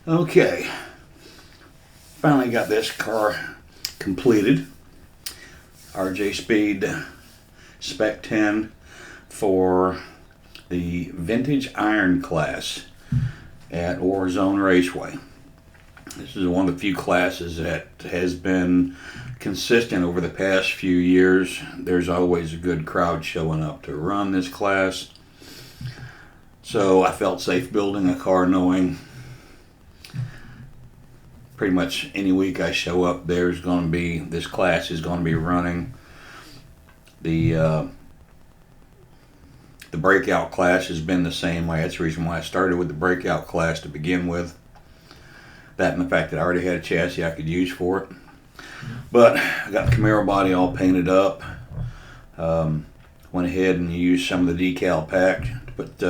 Okay, finally got this car completed. RJSpeed Spec 10 for the Vintage Iron class at Warzone Raceway. This is one of the few classes that has been consistent over the past few years. There's always a good crowd showing up to run this class. So I felt safe building a car knowing pretty much any week I show up, this class is going to be running. The breakout class has been the same way. That's the reason why I started with the breakout class to begin with. That and the fact that I already had a chassis I could use for it. But I got the Camaro body all painted up. Went ahead and used some of the decal pack to put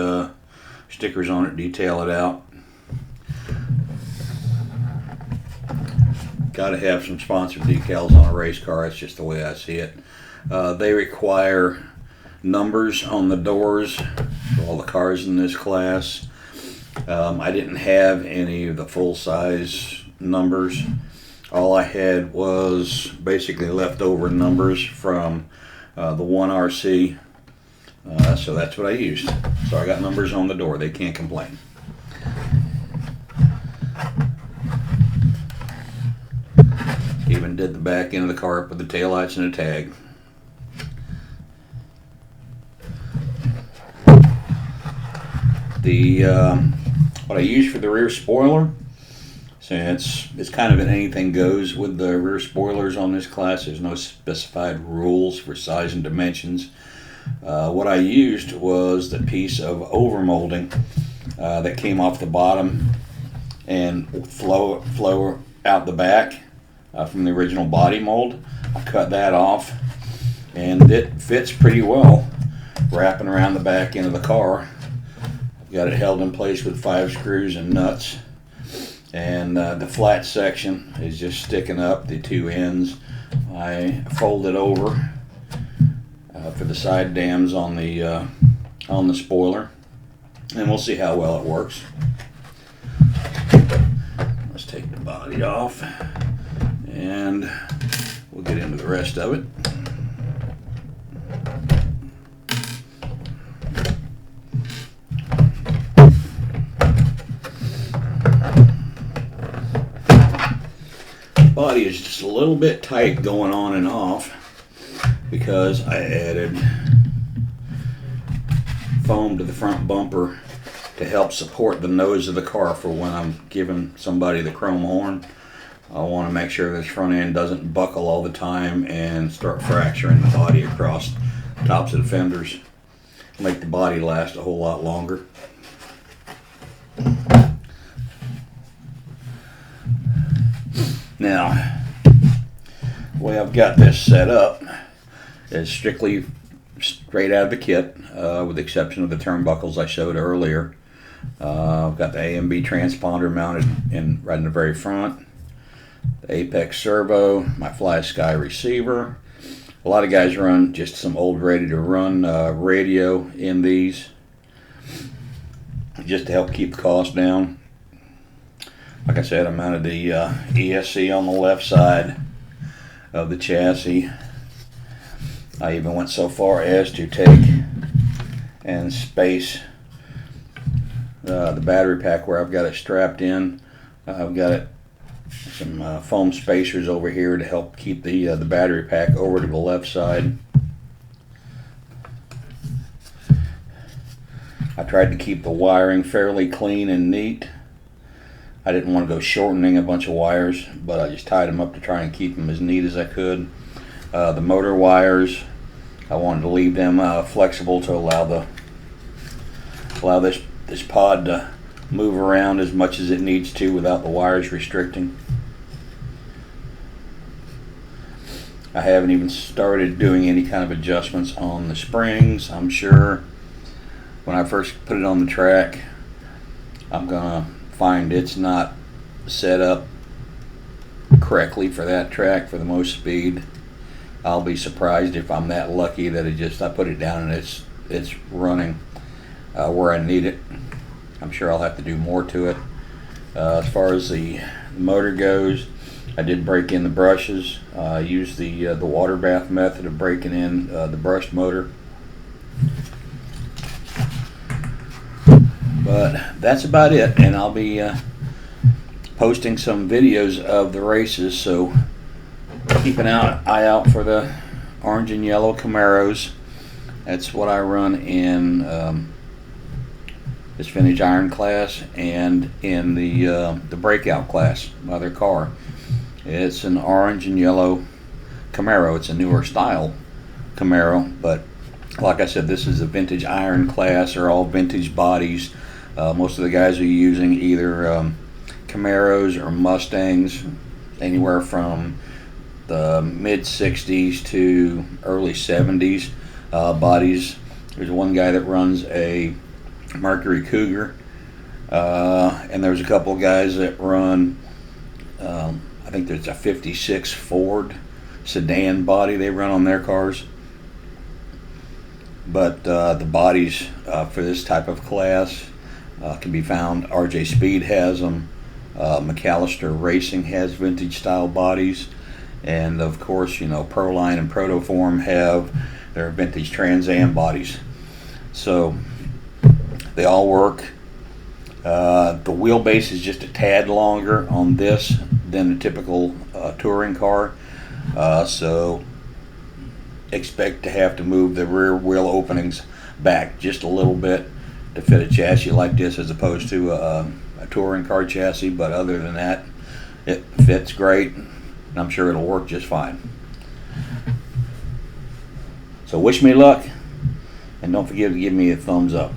stickers on it, detail it out. Got to have some sponsored decals on a race car. That's just the way I see it. They require numbers on the doors for all the cars in this class. I didn't have any of the full-size numbers. All I had was basically leftover numbers from the 1RC. So that's what I used. So I got numbers on the door. They can't complain. Even did the back end of the car up with the taillights and a tag. What I use for the rear spoiler, since it's kind of an anything goes with the rear spoilers on this class, there's no specified rules for size and dimensions. What I used was the piece of overmolding that came off the bottom and flow out the back from the original body mold. I cut that off and it fits pretty well wrapping around the back end of the car. I've got it held in place with 5 screws and nuts, and the flat section is just sticking up, the 2 ends. I fold it over for the side dams on the spoiler, and we'll see how well it works. Let's take the body off and we'll get into the rest of it. Body is just a little bit tight going on and off because I added foam to the front bumper to help support the nose of the car for when I'm giving somebody the chrome horn. I want to make sure this front end doesn't buckle all the time and start fracturing the body across the tops of the fenders. Make the body last a whole lot longer. Now, the way I've got this set up is strictly straight out of the kit, with the exception of the turnbuckles I showed earlier. I've got the A and B transponder mounted right in the very front. The Apex servo, my Fly Sky receiver. A lot of guys run just some old ready to run radio in these just to help keep the cost down. Like I said, I mounted the ESC on the left side of the chassis. I even went so far as to take and space the battery pack where I've got it strapped in. I've got it some foam spacers over here to help keep the battery pack over to the left side. I tried to keep the wiring fairly clean and neat. I didn't want to go shortening a bunch of wires, but I just tied them up to try and keep them as neat as I could. The motor wires, I wanted to leave them flexible to allow this pod to move around as much as it needs to without the wires restricting. I haven't even started doing any kind of adjustments on the springs. I'm sure when I first put it on the track, I'm gonna find it's not set up correctly for that track for the most speed. I'll be surprised if I'm that lucky that I put it down and it's running where I need it. I'm sure I'll have to do more to it. As far as the motor goes, I did break in the brushes. I used the water bath method of breaking in the brushed motor. But that's about it, and I'll be posting some videos of the races, so keep an eye out for the orange and yellow Camaros. That's what I run in this vintage iron class and in the breakout class, my other car. It's an orange and yellow Camaro. It's a newer style Camaro, but like I said, this is a vintage iron class. They're all vintage bodies. Most of the guys are using either Camaros or Mustangs, anywhere from the mid 60s to early 70s bodies. There's one guy that runs a Mercury Cougar, and there's a couple of guys that run I think there's a 56 Ford sedan body they run on their cars. But the bodies for this type of class can be found. RJSpeed has them. McAllister Racing has vintage style bodies, and of course, you know, Proline and Protoform have their vintage Trans Am bodies. So they all work. The wheelbase is just a tad longer on this than a typical touring car, so expect to have to move the rear wheel openings back just a little bit to fit a chassis like this, as opposed to a touring car chassis. But other than that, it fits great, and I'm sure it'll work just fine. So wish me luck, and don't forget to give me a thumbs up.